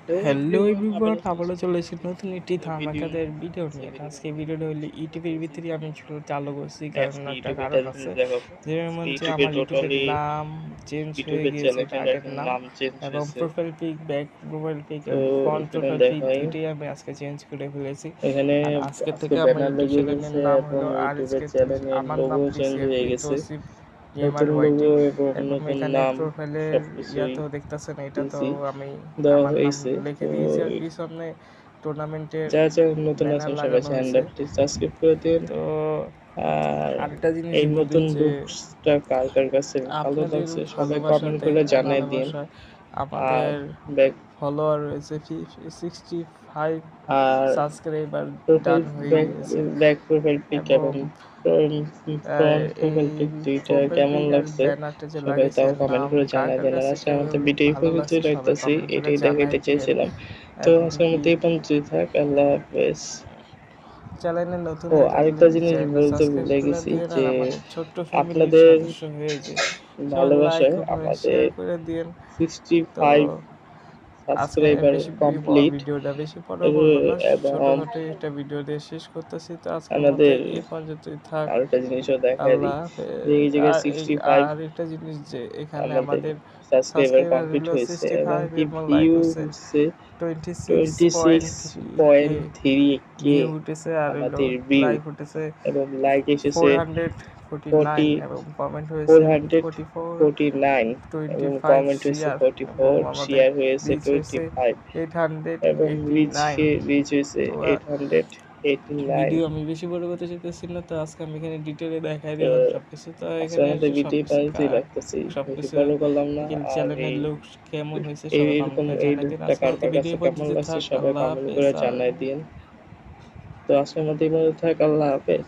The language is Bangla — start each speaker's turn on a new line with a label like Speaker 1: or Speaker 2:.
Speaker 1: হ্যালো
Speaker 2: হ্যালো
Speaker 1: এভরিওয়ান,
Speaker 2: এভরিওয়ান,
Speaker 1: আবারও চলে
Speaker 2: আবারও
Speaker 1: এসেছি
Speaker 2: চলে এসেছি
Speaker 1: নতুন
Speaker 2: নতুন একটি
Speaker 1: ভিডিও
Speaker 2: ধামাকাদার ভিডিও
Speaker 1: আজকে
Speaker 2: নিয়ে।
Speaker 1: ভিডিওটা
Speaker 2: আজকে ভিডিওটা হলো ইউটিউবের ভিতরে আমি চালু করছি, কারণ
Speaker 1: আজকে
Speaker 2: একটা
Speaker 1: ইউটিউবে একটা
Speaker 2: কারণ
Speaker 1: জিনিস
Speaker 2: আছে।
Speaker 1: দেখাবো।
Speaker 2: যেটার
Speaker 1: আজকে
Speaker 2: মধ্যে
Speaker 1: ইউটিউবে
Speaker 2: আমার ইউটিউবের
Speaker 1: টোটালি
Speaker 2: নাম চেঞ্জ হয়ে
Speaker 1: ইউটিউবের
Speaker 2: গিয়েছে,
Speaker 1: চ্যানেলটার
Speaker 2: টাইটেল
Speaker 1: এখন
Speaker 2: নাম
Speaker 1: নাম চেঞ্জ
Speaker 2: এবং
Speaker 1: হয়েছে।
Speaker 2: Profile pic, back profile pic
Speaker 1: তো
Speaker 2: এবং ফ্রন্ট
Speaker 1: এখানে
Speaker 2: প্রোফাইল পিক
Speaker 1: দেখাই,
Speaker 2: দুইটাই আমি আজকে চেঞ্জ করে ফেলেছি।
Speaker 1: এখানে
Speaker 2: আর আজকে
Speaker 1: আজকে
Speaker 2: থেকে আমার
Speaker 1: ব্যানার
Speaker 2: ইউটিউব
Speaker 1: লাগিয়ে
Speaker 2: চ্যানেলের
Speaker 1: ফেলছে
Speaker 2: নাম
Speaker 1: এবং
Speaker 2: হলো আর এস
Speaker 1: ইউটিউবের
Speaker 2: কে
Speaker 1: চ্যানেলের
Speaker 2: আমার নাম
Speaker 1: লোগো চেঞ্জ হয়ে
Speaker 2: প্রিসিএফপি
Speaker 1: গেছে।
Speaker 2: তৌসিফ
Speaker 1: নতুন
Speaker 2: গেমার ওয়াইটি।
Speaker 1: লোগো এবং
Speaker 2: এবং
Speaker 1: নতুন
Speaker 2: এখানে
Speaker 1: নাম
Speaker 2: প্রোফাইলের
Speaker 1: সবকিছুই
Speaker 2: ইয়াতেও দেখতেছেন, এটা তো
Speaker 1: দিছি,
Speaker 2: আমি
Speaker 1: দেওয়া
Speaker 2: আমার নাম
Speaker 1: হয়েছে।
Speaker 2: লিখে
Speaker 1: তো
Speaker 2: দিয়েছি আর পিছনে টুর্নামেন্টের
Speaker 1: যা যা নতুন
Speaker 2: ব্যানার
Speaker 1: আছেন সবাই
Speaker 2: লাগানো হয়েছে।
Speaker 1: চ্যানেলটি সাবস্ক্রাইব করে দিন।
Speaker 2: তো
Speaker 1: আর
Speaker 2: আরেকটা জিনিস
Speaker 1: এই
Speaker 2: বলি
Speaker 1: নতুন
Speaker 2: যে
Speaker 1: লুকসটা কার কার কাছে ভালো
Speaker 2: আপনাদের
Speaker 1: লাগছে সবাই কমেন্ট
Speaker 2: ভালোবাসাতে
Speaker 1: করে জানাই দিন।
Speaker 2: ভালোবাসায়
Speaker 1: আর
Speaker 2: আমাদের
Speaker 1: ব্যাক
Speaker 2: ফলোয়ার রয়েছে 65
Speaker 1: আর
Speaker 2: সাবস্ক্রাইবার
Speaker 1: প্রোফাইল
Speaker 2: ডান হয়ে
Speaker 1: ব্যাক
Speaker 2: গিয়েছে।
Speaker 1: ব্যাক প্রোফাইল পিক
Speaker 2: এবং
Speaker 1: এবং ফ্রন্ট
Speaker 2: এই
Speaker 1: প্রোফাইল পিক দুইটা
Speaker 2: প্রোফাইল
Speaker 1: কেমন
Speaker 2: পিক আর
Speaker 1: লাগছে
Speaker 2: ব্যানারটা যে
Speaker 1: সবাই
Speaker 2: লাগিয়েছে
Speaker 1: তাও কমেন্ট
Speaker 2: নাম
Speaker 1: করে
Speaker 2: কার
Speaker 1: জানাই
Speaker 2: কার
Speaker 1: দিন। আর
Speaker 2: কাছে
Speaker 1: আজকে আমাদের ভিডিও এই
Speaker 2: ভালো লাগছে
Speaker 1: পর্যন্তই
Speaker 2: সবাই
Speaker 1: রাখতেছি,
Speaker 2: কমেন্ট করে
Speaker 1: এটাই
Speaker 2: জানাই
Speaker 1: দেখাইতে
Speaker 2: দিয়েন।
Speaker 1: চেয়েছিলাম। তো
Speaker 2: এবং
Speaker 1: আজকের
Speaker 2: কি
Speaker 1: মতো এই পর্যন্তই থাক, আল্লাহ হাফেজ।
Speaker 2: চ্যানেলে নতুন
Speaker 1: ও
Speaker 2: হয়ে থাকলে
Speaker 1: আরেকটা জিনিস
Speaker 2: চ্যানেলটা
Speaker 1: বলতে
Speaker 2: সাবস্ক্রাইব
Speaker 1: ভুলে
Speaker 2: করে
Speaker 1: গেছি
Speaker 2: দিয়েন আর
Speaker 1: যে
Speaker 2: আমাদের ছোট্ট ফ্যামিলির
Speaker 1: আপনাদের
Speaker 2: সদস্য হয়ে যে সবাই লাইক
Speaker 1: ভালোবাসায়
Speaker 2: কমেন্ট শেয়ার
Speaker 1: আমাদের
Speaker 2: করে দিয়েন। তো
Speaker 1: 65
Speaker 2: আজকে
Speaker 1: সাবস্ক্রাইবার
Speaker 2: বেশি
Speaker 1: কমপ্লিট
Speaker 2: ভিডিওটা বেশি বড় করবো না,
Speaker 1: এবং
Speaker 2: ছোটখাটো একটা ভিডিও দিয়ে শেষ করতেছি। তো আজকের মতো
Speaker 1: আমাদের
Speaker 2: এই পর্যন্তই থাক।
Speaker 1: আরেকটা জিনিসও দেখায়
Speaker 2: আল্লাহ
Speaker 1: দিই যে
Speaker 2: হাফেজ।
Speaker 1: এই জায়গায়
Speaker 2: আর
Speaker 1: 65
Speaker 2: আর একটা জিনিস যে এখানে
Speaker 1: আমাদের
Speaker 2: আমাদের
Speaker 1: সাবস্ক্রাইবার
Speaker 2: সাবস্ক্রাইবার
Speaker 1: কমপ্লিট
Speaker 2: হলো
Speaker 1: হয়েছে এবং
Speaker 2: 65
Speaker 1: কি
Speaker 2: এবং লাইক
Speaker 1: ভিউ
Speaker 2: হচ্ছে
Speaker 1: হচ্ছে
Speaker 2: 26.3K
Speaker 1: 26.3K
Speaker 2: ভিউ উঠেছে, আর হইলো
Speaker 1: আমাদের ভিউ
Speaker 2: লাইক উঠেছে
Speaker 1: এবং লাইক এসেছে
Speaker 2: 449
Speaker 1: 40
Speaker 2: এবং কমেন্ট হয়েছে 44,
Speaker 1: 449 এবং
Speaker 2: 25
Speaker 1: কমেন্ট হয়েছে
Speaker 2: শেয়ার এবং
Speaker 1: 44,
Speaker 2: আমাদের
Speaker 1: শেয়ার হয়েছে
Speaker 2: রিচ হয়েছে
Speaker 1: 25 এবং
Speaker 2: 889।
Speaker 1: রিচ হয়েছে
Speaker 2: তো
Speaker 1: 889।
Speaker 2: ভিডিও আমি বেশি বড় করতে চাইতেছি না, তো আজকে আমি এখানে ডিটেলে দেখাই
Speaker 1: তো
Speaker 2: দিলাম সবকিছু। তো
Speaker 1: আজকের
Speaker 2: এখানে
Speaker 1: মতো
Speaker 2: এসে
Speaker 1: ভিডিও
Speaker 2: সবকিছু
Speaker 1: পাইতেই রাখতেছি, বেশি
Speaker 2: সবকিছু
Speaker 1: বড় করলাম না। আর
Speaker 2: চ্যানেলের
Speaker 1: এই
Speaker 2: লুক কেমন হয়েছে সবাই কমেন্ট
Speaker 1: এইরকম
Speaker 2: করে
Speaker 1: এই
Speaker 2: জানাই দিন।
Speaker 1: লুকটা
Speaker 2: আজকের
Speaker 1: কার
Speaker 2: মতো
Speaker 1: কার কাছে
Speaker 2: ভিডিও
Speaker 1: কেমন
Speaker 2: পর্যন্ত
Speaker 1: লাগছে
Speaker 2: থাক।
Speaker 1: সবাই
Speaker 2: আল্লাহ
Speaker 1: কমেন্ট
Speaker 2: হাফেজ।
Speaker 1: করে জানাই দিন। তো আজকের মতো এই পর্যন্ত থাক, আল্লাহ হাফেজ।